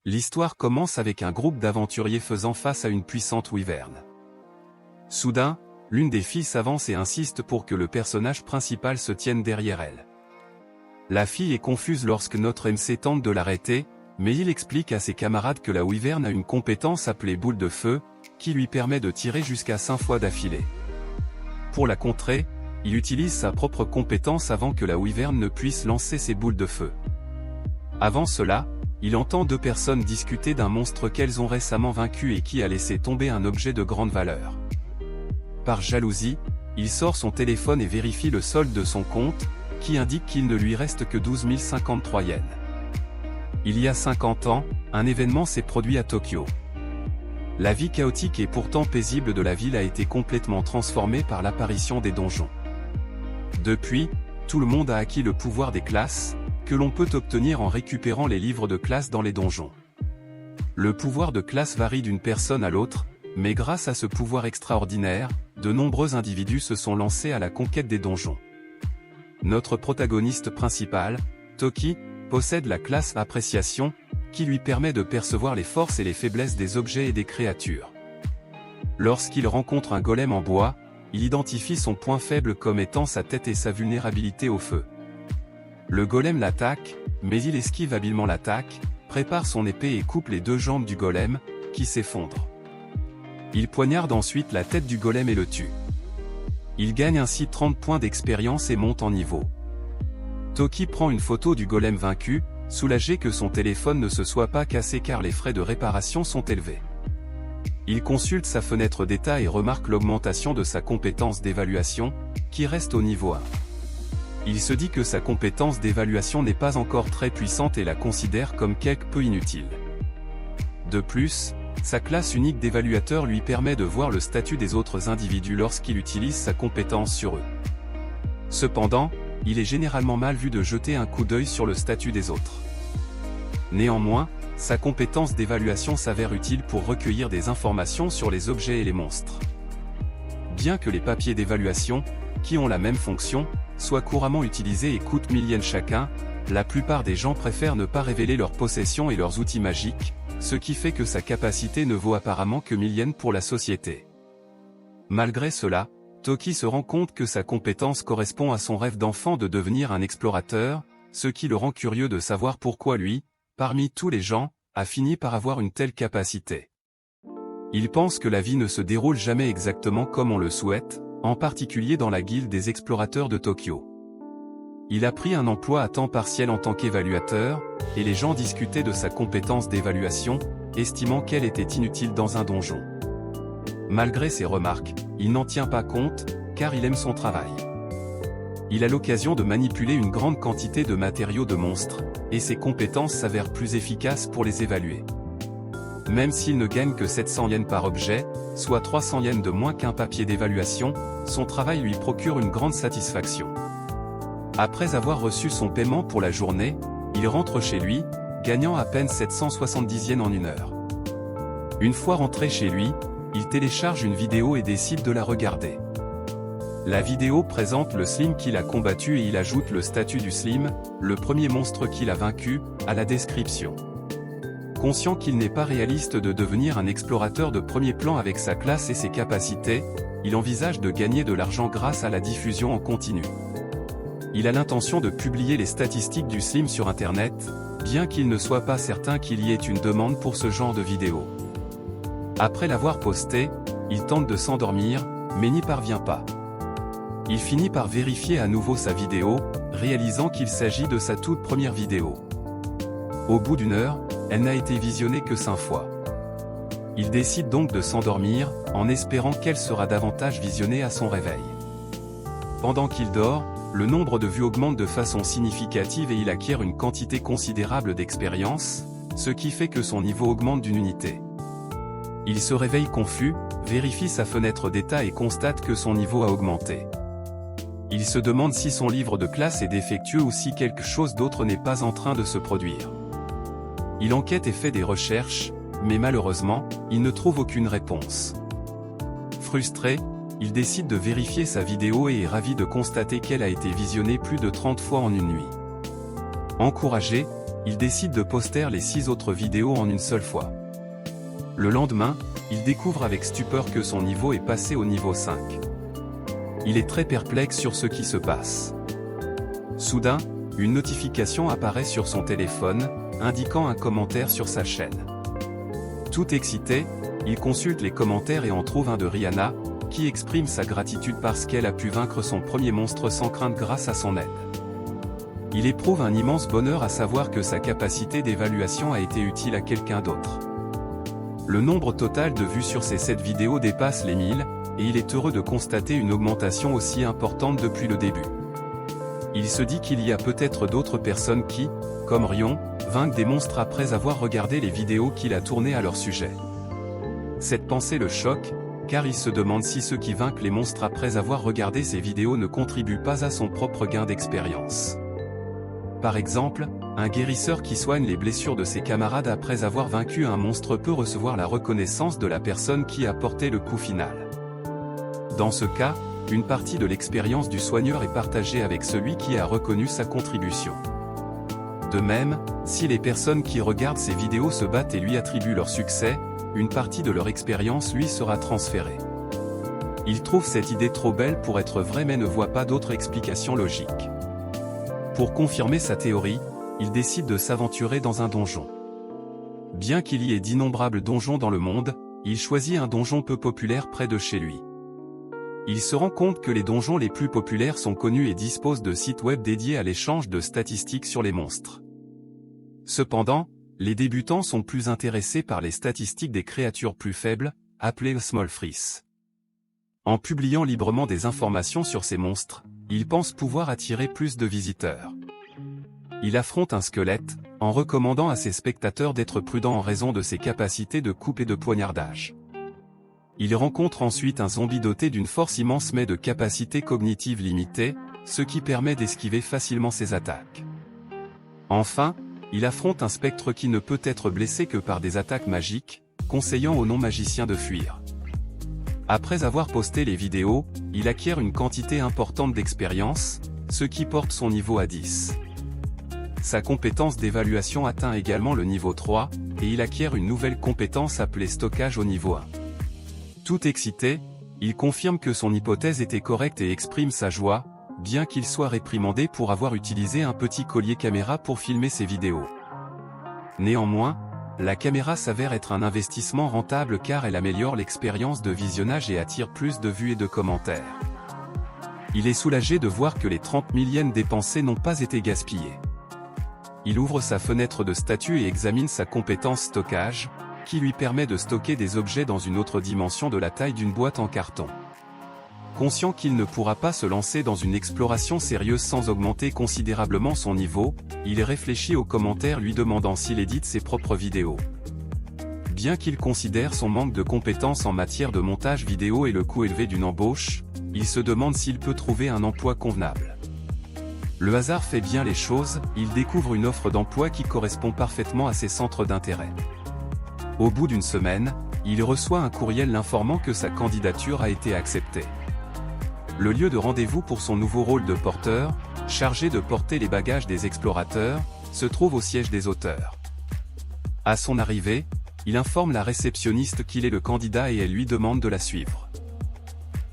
L'histoire commence avec un groupe d'aventuriers faisant face à une puissante wyvern. Soudain, l'une des filles s'avance et insiste pour que le personnage principal se tienne derrière elle. La fille est confuse lorsque notre MC tente de l'arrêter, mais il explique à ses camarades que la wyvern a une compétence appelée boule de feu, qui lui permet de tirer jusqu'à 5 fois d'affilée. Pour la contrer, il utilise sa propre compétence avant que la wyvern ne puisse lancer ses boules de feu. Avant cela, il entend deux personnes discuter d'un monstre qu'elles ont récemment vaincu et qui a laissé tomber un objet de grande valeur. Par jalousie, il sort son téléphone et vérifie le solde de son compte, qui indique qu'il ne lui reste que 12 053 yens. Il y a 50 ans, un événement s'est produit à Tokyo. La vie chaotique et pourtant paisible de la ville a été complètement transformée par l'apparition des donjons. Depuis, tout le monde a acquis le pouvoir des classes, que l'on peut obtenir en récupérant les livres de classe dans les donjons. Le pouvoir de classe varie d'une personne à l'autre, mais grâce à ce pouvoir extraordinaire, de nombreux individus se sont lancés à la conquête des donjons. Notre protagoniste principal, Toki, possède la classe Appréciation, qui lui permet de percevoir les forces et les faiblesses des objets et des créatures. Lorsqu'il rencontre un golem en bois, il identifie son point faible comme étant sa tête et sa vulnérabilité au feu. Le golem l'attaque, mais il esquive habilement l'attaque, prépare son épée et coupe les deux jambes du golem, qui s'effondre. Il poignarde ensuite la tête du golem et le tue. Il gagne ainsi 30 points d'expérience et monte en niveau. Toki prend une photo du golem vaincu, soulagé que son téléphone ne se soit pas cassé car les frais de réparation sont élevés. Il consulte sa fenêtre d'état et remarque l'augmentation de sa compétence d'évaluation, qui reste au niveau 1. Il se dit que sa compétence d'évaluation n'est pas encore très puissante et la considère comme quelque peu inutile. De plus, sa classe unique d'évaluateur lui permet de voir le statut des autres individus lorsqu'il utilise sa compétence sur eux. Cependant, il est généralement mal vu de jeter un coup d'œil sur le statut des autres. Néanmoins, sa compétence d'évaluation s'avère utile pour recueillir des informations sur les objets et les monstres. Bien que les papiers d'évaluation, qui ont la même fonction, soient couramment utilisés et coûtent 1000 yens chacun, la plupart des gens préfèrent ne pas révéler leurs possessions et leurs outils magiques, ce qui fait que sa capacité ne vaut apparemment que 1000 yens pour la société. Malgré cela, Toki se rend compte que sa compétence correspond à son rêve d'enfant de devenir un explorateur, ce qui le rend curieux de savoir pourquoi lui, parmi tous les gens, a fini par avoir une telle capacité. Il pense que la vie ne se déroule jamais exactement comme on le souhaite, en particulier dans la guilde des explorateurs de Tokyo. Il a pris un emploi à temps partiel en tant qu'évaluateur, et les gens discutaient de sa compétence d'évaluation, estimant qu'elle était inutile dans un donjon. Malgré ces remarques, il n'en tient pas compte, car il aime son travail. Il a l'occasion de manipuler une grande quantité de matériaux de monstres, et ses compétences s'avèrent plus efficaces pour les évaluer. Même s'il ne gagne que 700 yens par objet, soit 300 yens de moins qu'un papier d'évaluation, son travail lui procure une grande satisfaction. Après avoir reçu son paiement pour la journée, il rentre chez lui, gagnant à peine 770 yens en une heure. Une fois rentré chez lui, il télécharge une vidéo et décide de la regarder. La vidéo présente le Slim qu'il a combattu et il ajoute le statut du Slim, le premier monstre qu'il a vaincu, à la description. Conscient qu'il n'est pas réaliste de devenir un explorateur de premier plan avec sa classe et ses capacités, il envisage de gagner de l'argent grâce à la diffusion en continu. Il a l'intention de publier les statistiques du Slim sur Internet, bien qu'il ne soit pas certain qu'il y ait une demande pour ce genre de vidéo. Après l'avoir posté, il tente de s'endormir, mais n'y parvient pas. Il finit par vérifier à nouveau sa vidéo, réalisant qu'il s'agit de sa toute première vidéo. Au bout d'une heure, elle n'a été visionnée que 5 fois. Il décide donc de s'endormir, en espérant qu'elle sera davantage visionnée à son réveil. Pendant qu'il dort, le nombre de vues augmente de façon significative et il acquiert une quantité considérable d'expérience, ce qui fait que son niveau augmente d'une unité. Il se réveille confus, vérifie sa fenêtre d'état et constate que son niveau a augmenté. Il se demande si son livre de classe est défectueux ou si quelque chose d'autre n'est pas en train de se produire. Il enquête et fait des recherches, mais malheureusement, il ne trouve aucune réponse. Frustré, il décide de vérifier sa vidéo et est ravi de constater qu'elle a été visionnée plus de 30 fois en une nuit. Encouragé, il décide de poster les 6 autres vidéos en une seule fois. Le lendemain, il découvre avec stupeur que son niveau est passé au niveau 5. Il est très perplexe sur ce qui se passe. Soudain, une notification apparaît sur son téléphone, indiquant un commentaire sur sa chaîne. Tout excité, il consulte les commentaires et en trouve un de Rihanna, qui exprime sa gratitude parce qu'elle a pu vaincre son premier monstre sans crainte grâce à son aide. Il éprouve un immense bonheur à savoir que sa capacité d'évaluation a été utile à quelqu'un d'autre. Le nombre total de vues sur ces 7 vidéos dépasse les 1000, et il est heureux de constater une augmentation aussi importante depuis le début. Il se dit qu'il y a peut-être d'autres personnes qui, comme Rion, vainquent des monstres après avoir regardé les vidéos qu'il a tournées à leur sujet. Cette pensée le choque, car il se demande si ceux qui vainquent les monstres après avoir regardé ces vidéos ne contribuent pas à son propre gain d'expérience. Par exemple, un guérisseur qui soigne les blessures de ses camarades après avoir vaincu un monstre peut recevoir la reconnaissance de la personne qui a porté le coup final. Dans ce cas, une partie de l'expérience du soigneur est partagée avec celui qui a reconnu sa contribution. De même, si les personnes qui regardent ces vidéos se battent et lui attribuent leur succès, une partie de leur expérience lui sera transférée. Il trouve cette idée trop belle pour être vraie mais ne voit pas d'autre explication logique. Pour confirmer sa théorie, il décide de s'aventurer dans un donjon. Bien qu'il y ait d'innombrables donjons dans le monde, il choisit un donjon peu populaire près de chez lui. Il se rend compte que les donjons les plus populaires sont connus et disposent de sites web dédiés à l'échange de statistiques sur les monstres. Cependant, les débutants sont plus intéressés par les statistiques des créatures plus faibles, appelées small fries. En publiant librement des informations sur ces monstres, il pense pouvoir attirer plus de visiteurs. Il affronte un squelette, en recommandant à ses spectateurs d'être prudents en raison de ses capacités de coupe et de poignardage. Il rencontre ensuite un zombie doté d'une force immense mais de capacités cognitives limitées, ce qui permet d'esquiver facilement ses attaques. Enfin, il affronte un spectre qui ne peut être blessé que par des attaques magiques, conseillant aux non-magiciens de fuir. Après avoir posté les vidéos, il acquiert une quantité importante d'expérience, ce qui porte son niveau à 10. Sa compétence d'évaluation atteint également le niveau 3, et il acquiert une nouvelle compétence appelée stockage au niveau 1. Tout excité, il confirme que son hypothèse était correcte et exprime sa joie, bien qu'il soit réprimandé pour avoir utilisé un petit collier caméra pour filmer ses vidéos. Néanmoins, la caméra s'avère être un investissement rentable car elle améliore l'expérience de visionnage et attire plus de vues et de commentaires. Il est soulagé de voir que les 30 000 yens dépensés n'ont pas été gaspillés. Il ouvre sa fenêtre de statut et examine sa compétence stockage, qui lui permet de stocker des objets dans une autre dimension de la taille d'une boîte en carton. Conscient qu'il ne pourra pas se lancer dans une exploration sérieuse sans augmenter considérablement son niveau, il réfléchit aux commentaires lui demandant s'il édite ses propres vidéos. Bien qu'il considère son manque de compétences en matière de montage vidéo et le coût élevé d'une embauche, il se demande s'il peut trouver un emploi convenable. Le hasard fait bien les choses, il découvre une offre d'emploi qui correspond parfaitement à ses centres d'intérêt. Au bout d'une semaine, il reçoit un courriel l'informant que sa candidature a été acceptée. Le lieu de rendez-vous pour son nouveau rôle de porteur, chargé de porter les bagages des explorateurs, se trouve au siège des auteurs. À son arrivée, il informe la réceptionniste qu'il est le candidat et elle lui demande de la suivre.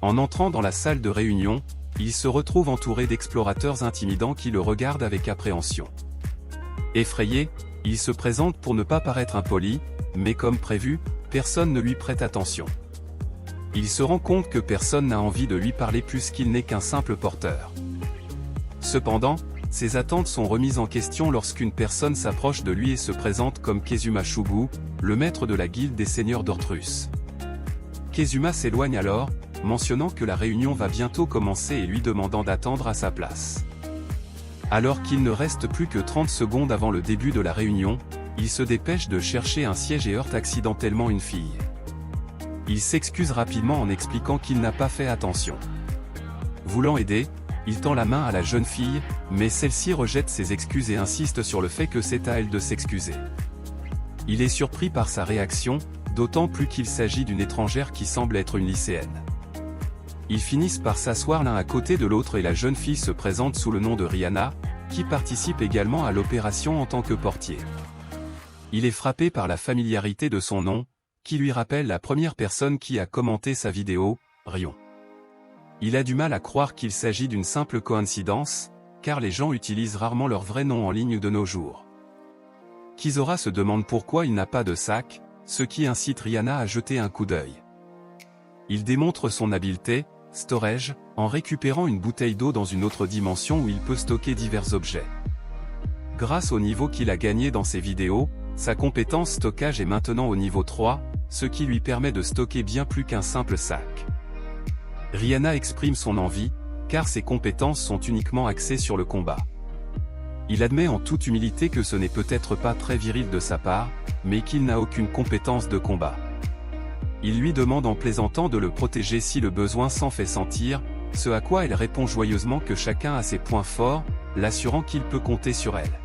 En entrant dans la salle de réunion, il se retrouve entouré d'explorateurs intimidants qui le regardent avec appréhension. Effrayé, il se présente pour ne pas paraître impoli, mais comme prévu, personne ne lui prête attention. Il se rend compte que personne n'a envie de lui parler puisqu'il n'est qu'un simple porteur. Cependant, ses attentes sont remises en question lorsqu'une personne s'approche de lui et se présente comme Kezuma Shugu, le maître de la guilde des seigneurs d'Ortrus. Kezuma s'éloigne alors, mentionnant que la réunion va bientôt commencer et lui demandant d'attendre à sa place. Alors qu'il ne reste plus que 30 secondes avant le début de la réunion, il se dépêche de chercher un siège et heurte accidentellement une fille. Il s'excuse rapidement en expliquant qu'il n'a pas fait attention. Voulant aider, il tend la main à la jeune fille, mais celle-ci rejette ses excuses et insiste sur le fait que c'est à elle de s'excuser. Il est surpris par sa réaction, d'autant plus qu'il s'agit d'une étrangère qui semble être une lycéenne. Ils finissent par s'asseoir l'un à côté de l'autre et la jeune fille se présente sous le nom de Rihanna, qui participe également à l'opération en tant que portier. Il est frappé par la familiarité de son nom, qui lui rappelle la première personne qui a commenté sa vidéo, Rion. Il a du mal à croire qu'il s'agit d'une simple coïncidence, car les gens utilisent rarement leur vrai nom en ligne de nos jours. Kizora se demande pourquoi il n'a pas de sac, ce qui incite Rihanna à jeter un coup d'œil. Il démontre son habileté, storage, en récupérant une bouteille d'eau dans une autre dimension où il peut stocker divers objets. Grâce au niveau qu'il a gagné dans ses vidéos, sa compétence stockage est maintenant au niveau 3, ce qui lui permet de stocker bien plus qu'un simple sac. Rihanna exprime son envie, car ses compétences sont uniquement axées sur le combat. Il admet en toute humilité que ce n'est peut-être pas très viril de sa part, mais qu'il n'a aucune compétence de combat. Il lui demande en plaisantant de le protéger si le besoin s'en fait sentir, ce à quoi elle répond joyeusement que chacun a ses points forts, l'assurant qu'il peut compter sur elle.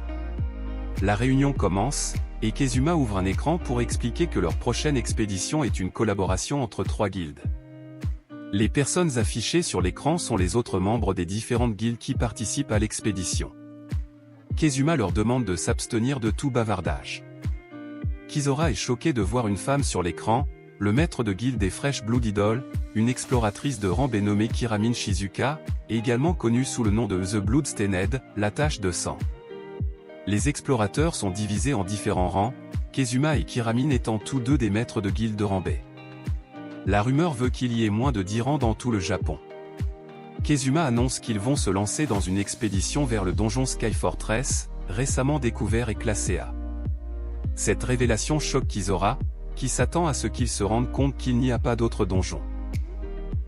La réunion commence, et Kezuma ouvre un écran pour expliquer que leur prochaine expédition est une collaboration entre 3 guildes. Les personnes affichées sur l'écran sont les autres membres des différentes guildes qui participent à l'expédition. Kezuma leur demande de s'abstenir de tout bavardage. Kizora est choqué de voir une femme sur l'écran, le maître de guilde des Fresh Blood Idol, une exploratrice de rang B nommée Kiramine Shizuka, également connue sous le nom de The Bloodstained, la tache de sang. Les explorateurs sont divisés en différents rangs, Kezuma et Kiramine étant tous deux des maîtres de guilde de rang B. La rumeur veut qu'il y ait moins de 10 rangs dans tout le Japon. Kezuma annonce qu'ils vont se lancer dans une expédition vers le donjon Sky Fortress, récemment découvert et classé A. Cette révélation choque Kizora, qui s'attend à ce qu'il se rende compte qu'il n'y a pas d'autre donjon.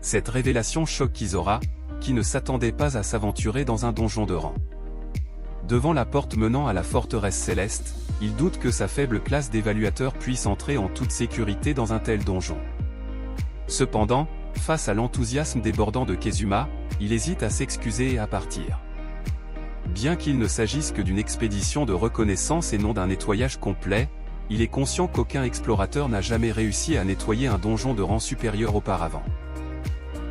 Cette révélation choque Kizora, qui ne s'attendait pas à s'aventurer dans un donjon de rang. Devant la porte menant à la forteresse céleste, il doute que sa faible classe d'évaluateur puisse entrer en toute sécurité dans un tel donjon. Cependant, face à l'enthousiasme débordant de Kezuma, il hésite à s'excuser et à partir. Bien qu'il ne s'agisse que d'une expédition de reconnaissance et non d'un nettoyage complet, il est conscient qu'aucun explorateur n'a jamais réussi à nettoyer un donjon de rang supérieur auparavant.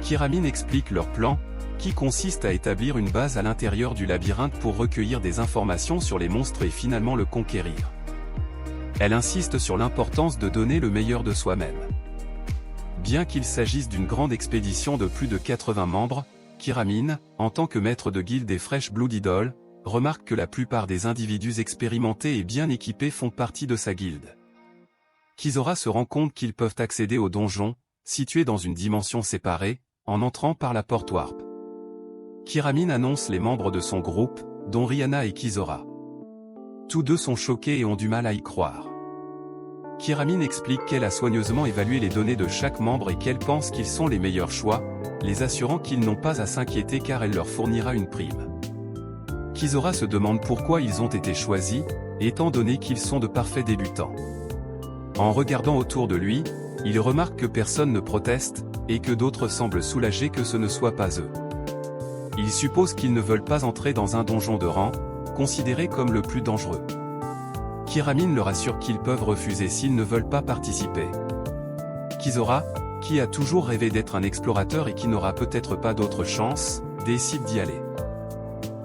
Kiramine explique leur plan, qui consiste à établir une base à l'intérieur du labyrinthe pour recueillir des informations sur les monstres et finalement le conquérir. Elle insiste sur l'importance de donner le meilleur de soi-même. Bien qu'il s'agisse d'une grande expédition de plus de 80 membres, Kiramine, en tant que maître de guilde des Fresh Blood Idol, remarque que la plupart des individus expérimentés et bien équipés font partie de sa guilde. Kizora se rend compte qu'ils peuvent accéder au donjon, situé dans une dimension séparée, en entrant par la porte Warp. Kiramine annonce les membres de son groupe, dont Rihanna et Kizora. Tous deux sont choqués et ont du mal à y croire. Kiramine explique qu'elle a soigneusement évalué les données de chaque membre et qu'elle pense qu'ils sont les meilleurs choix, les assurant qu'ils n'ont pas à s'inquiéter car elle leur fournira une prime. Kizora se demande pourquoi ils ont été choisis, étant donné qu'ils sont de parfaits débutants. En regardant autour de lui, il remarque que personne ne proteste, et que d'autres semblent soulagés que ce ne soit pas eux. Il suppose qu'ils ne veulent pas entrer dans un donjon de rang, considéré comme le plus dangereux. Kiramine leur assure qu'ils peuvent refuser s'ils ne veulent pas participer. Kizora, qui a toujours rêvé d'être un explorateur et qui n'aura peut-être pas d'autre chance, décide d'y aller.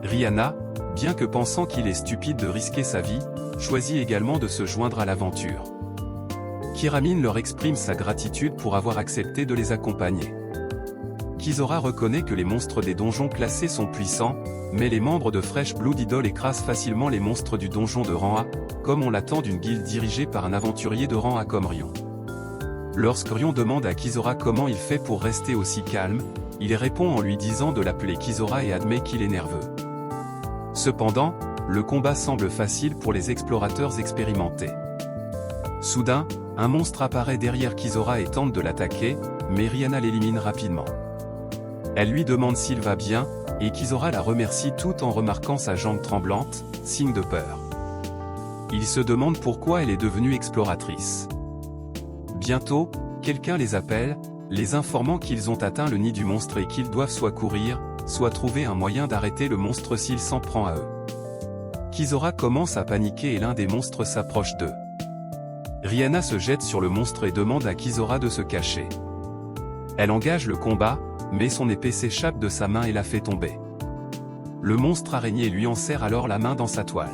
Rihanna, bien que pensant qu'il est stupide de risquer sa vie, choisit également de se joindre à l'aventure. Kiramine leur exprime sa gratitude pour avoir accepté de les accompagner. Kizora reconnaît que les monstres des donjons classés sont puissants, mais les membres de Fresh Blood Idol écrasent facilement les monstres du donjon de rang A, comme on l'attend d'une guilde dirigée par un aventurier de rang A comme Rion. Lorsque Rion demande à Kizora comment il fait pour rester aussi calme, il répond en lui disant de l'appeler Kizora et admet qu'il est nerveux. Cependant, le combat semble facile pour les explorateurs expérimentés. Soudain, un monstre apparaît derrière Kizora et tente de l'attaquer, mais Rihanna l'élimine rapidement. Elle lui demande s'il va bien, et Kizora la remercie tout en remarquant sa jambe tremblante, signe de peur. Il se demande pourquoi elle est devenue exploratrice. Bientôt, quelqu'un les appelle, les informant qu'ils ont atteint le nid du monstre et qu'ils doivent soit courir, soit trouver un moyen d'arrêter le monstre s'il s'en prend à eux. Kizora commence à paniquer et l'un des monstres s'approche d'eux. Rihanna se jette sur le monstre et demande à Kizora de se cacher. Elle engage le combat, mais son épée s'échappe de sa main et la fait tomber. Le monstre araignée lui enserre alors la main dans sa toile.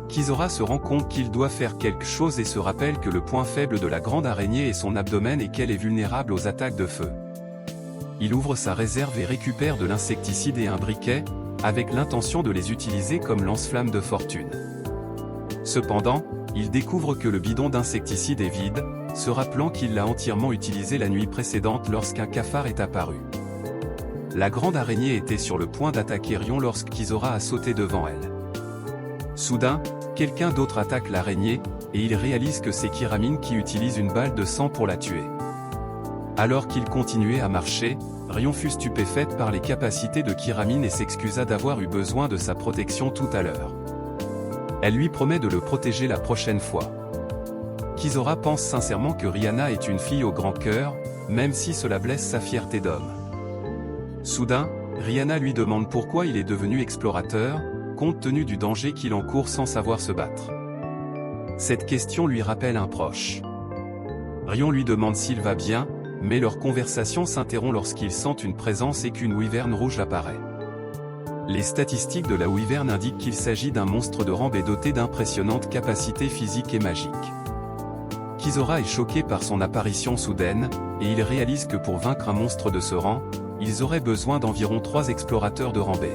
Kizora se rend compte qu'il doit faire quelque chose et se rappelle que le point faible de la grande araignée est son abdomen et qu'elle est vulnérable aux attaques de feu. Il ouvre sa réserve et récupère de l'insecticide et un briquet, avec l'intention de les utiliser comme lance-flamme de fortune. Cependant, il découvre que le bidon d'insecticide est vide, se rappelant qu'il l'a entièrement utilisé la nuit précédente lorsqu'un cafard est apparu. La grande araignée était sur le point d'attaquer Rion lorsque Kizora a sauté devant elle. Soudain, quelqu'un d'autre attaque l'araignée, et il réalise que c'est Kiramine qui utilise une balle de sang pour la tuer. Alors qu'il continuait à marcher, Rion fut stupéfaite par les capacités de Kiramine et s'excusa d'avoir eu besoin de sa protection tout à l'heure. Elle lui promet de le protéger la prochaine fois. Kizora pense sincèrement que Rihanna est une fille au grand cœur, même si cela blesse sa fierté d'homme. Soudain, Rihanna lui demande pourquoi il est devenu explorateur, compte tenu du danger qu'il encourt sans savoir se battre. Cette question lui rappelle un proche. Rion lui demande s'il va bien, mais leur conversation s'interrompt lorsqu'ils sentent une présence et qu'une wyvern rouge apparaît. Les statistiques de la wyvern indiquent qu'il s'agit d'un monstre de Rambé doté d'impressionnantes capacités physiques et magiques. Kizora est choqué par son apparition soudaine, et il réalise que pour vaincre un monstre de ce rang, ils auraient besoin d'environ 3 explorateurs de Rambé.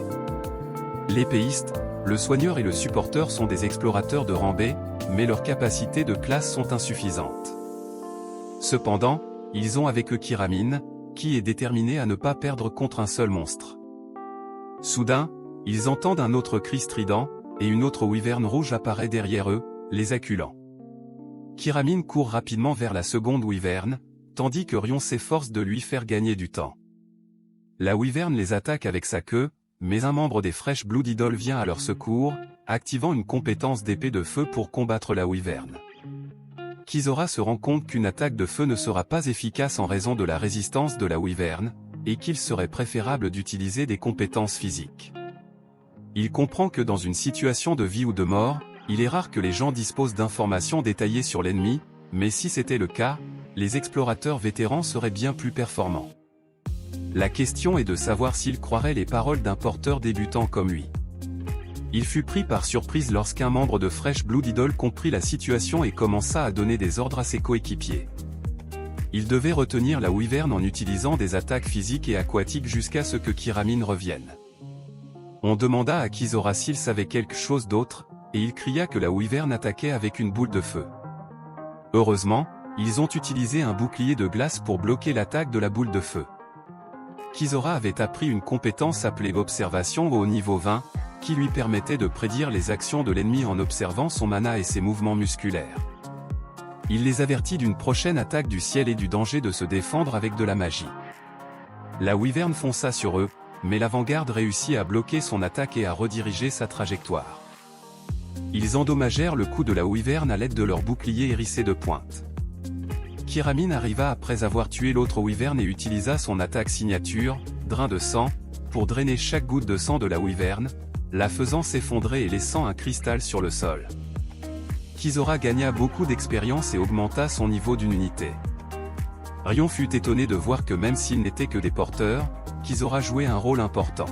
L'épéiste, le soigneur et le supporteur sont des explorateurs de Rambé, mais leurs capacités de classe sont insuffisantes. Cependant, ils ont avec eux Kiramine, qui est déterminé à ne pas perdre contre un seul monstre. Soudain, ils entendent un autre cri strident, et une autre wyvern rouge apparaît derrière eux, les acculant. Kiramine court rapidement vers la seconde wyvern, tandis que Rion s'efforce de lui faire gagner du temps. La wyvern les attaque avec sa queue, mais un membre des Fresh Blood Idol vient à leur secours, activant une compétence d'épée de feu pour combattre la wyvern. Kizora se rend compte qu'une attaque de feu ne sera pas efficace en raison de la résistance de la wyvern, et qu'il serait préférable d'utiliser des compétences physiques. Il comprend que dans une situation de vie ou de mort, il est rare que les gens disposent d'informations détaillées sur l'ennemi, mais si c'était le cas, les explorateurs vétérans seraient bien plus performants. La question est de savoir s'il croirait les paroles d'un porteur débutant comme lui. Il fut pris par surprise lorsqu'un membre de Fresh Blood Idol comprit la situation et commença à donner des ordres à ses coéquipiers. Il devait retenir la wyvern en utilisant des attaques physiques et aquatiques jusqu'à ce que Kiramine revienne. On demanda à Kizora s'il savait quelque chose d'autre, et il cria que la wyvern attaquait avec une boule de feu. Heureusement, ils ont utilisé un bouclier de glace pour bloquer l'attaque de la boule de feu. Kizora avait appris une compétence appelée Observation au niveau 20, qui lui permettait de prédire les actions de l'ennemi en observant son mana et ses mouvements musculaires. Il les avertit d'une prochaine attaque du ciel et du danger de se défendre avec de la magie. La wyvern fonça sur eux, mais l'avant-garde réussit à bloquer son attaque et à rediriger sa trajectoire. Ils endommagèrent le coup de la wyvern à l'aide de leur bouclier hérissé de pointe. Kiramine arriva après avoir tué l'autre wyvern et utilisa son attaque signature, Drain de sang, pour drainer chaque goutte de sang de la wyvern, la faisant s'effondrer et laissant un cristal sur le sol. Kizora gagna beaucoup d'expérience et augmenta son niveau d'une unité. Rion fut étonné de voir que même s'ils n'étaient que des porteurs, Kizora jouait un rôle important.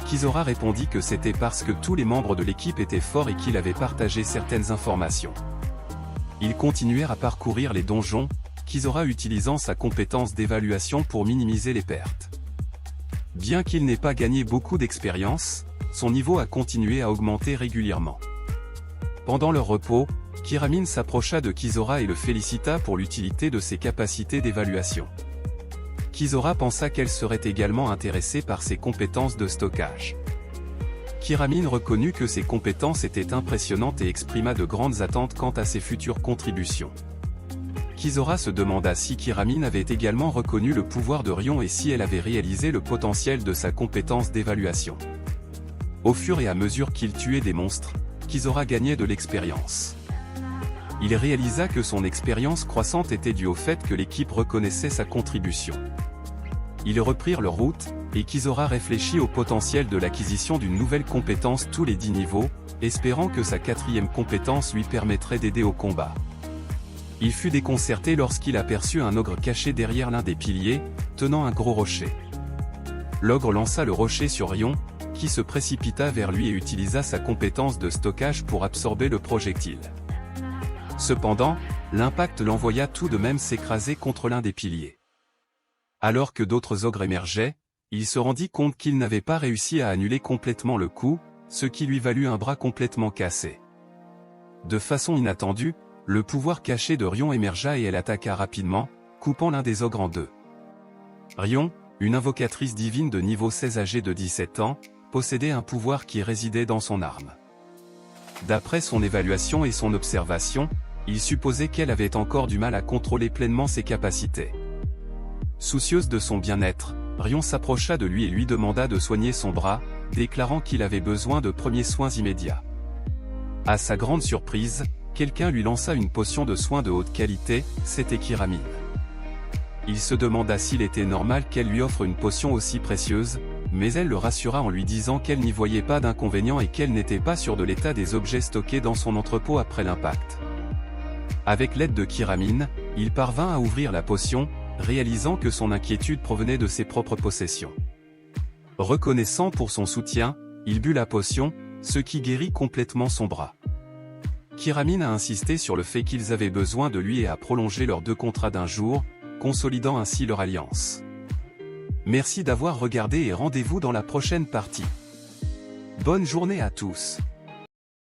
Kizora répondit que c'était parce que tous les membres de l'équipe étaient forts et qu'il avait partagé certaines informations. Ils continuèrent à parcourir les donjons, Kizora utilisant sa compétence d'évaluation pour minimiser les pertes. Bien qu'il n'ait pas gagné beaucoup d'expérience, son niveau a continué à augmenter régulièrement. Pendant leur repos, Kiramine s'approcha de Kizora et le félicita pour l'utilité de ses capacités d'évaluation. Kizora pensa qu'elle serait également intéressée par ses compétences de stockage. Kiramine reconnut que ses compétences étaient impressionnantes et exprima de grandes attentes quant à ses futures contributions. Kizora se demanda si Kiramine avait également reconnu le pouvoir de Rion et si elle avait réalisé le potentiel de sa compétence d'évaluation. Au fur et à mesure qu'il tuait des monstres, Kizora gagnait de l'expérience. Il réalisa que son expérience croissante était due au fait que l'équipe reconnaissait sa contribution. Ils reprirent leur route, et Kizora réfléchit au potentiel de l'acquisition d'une nouvelle compétence tous les 10 niveaux, espérant que sa 4e compétence lui permettrait d'aider au combat. Il fut déconcerté lorsqu'il aperçut un ogre caché derrière l'un des piliers, tenant un gros rocher. L'ogre lança le rocher sur Rion, qui se précipita vers lui et utilisa sa compétence de stockage pour absorber le projectile. Cependant, l'impact l'envoya tout de même s'écraser contre l'un des piliers. Alors que d'autres ogres émergeaient, il se rendit compte qu'il n'avait pas réussi à annuler complètement le coup, ce qui lui valut un bras complètement cassé. De façon inattendue, le pouvoir caché de Rion émergea et elle attaqua rapidement, coupant l'un des ogres en deux. Rion, une invocatrice divine de niveau 16 âgée de 17 ans, possédait un pouvoir qui résidait dans son arme. D'après son évaluation et son observation, il supposait qu'elle avait encore du mal à contrôler pleinement ses capacités. Soucieuse de son bien-être, Rion s'approcha de lui et lui demanda de soigner son bras, déclarant qu'il avait besoin de premiers soins immédiats. À sa grande surprise, quelqu'un lui lança une potion de soins de haute qualité, c'était Kiramine. Il se demanda s'il était normal qu'elle lui offre une potion aussi précieuse, mais elle le rassura en lui disant qu'elle n'y voyait pas d'inconvénient et qu'elle n'était pas sûre de l'état des objets stockés dans son entrepôt après l'impact. Avec l'aide de Kiramine, il parvint à ouvrir la potion, réalisant que son inquiétude provenait de ses propres possessions. Reconnaissant pour son soutien, il but la potion, ce qui guérit complètement son bras. Kiramine a insisté sur le fait qu'ils avaient besoin de lui et a prolongé leurs 2 contrats d'1 jour, consolidant ainsi leur alliance. Merci d'avoir regardé et rendez-vous dans la prochaine partie. Bonne journée à tous.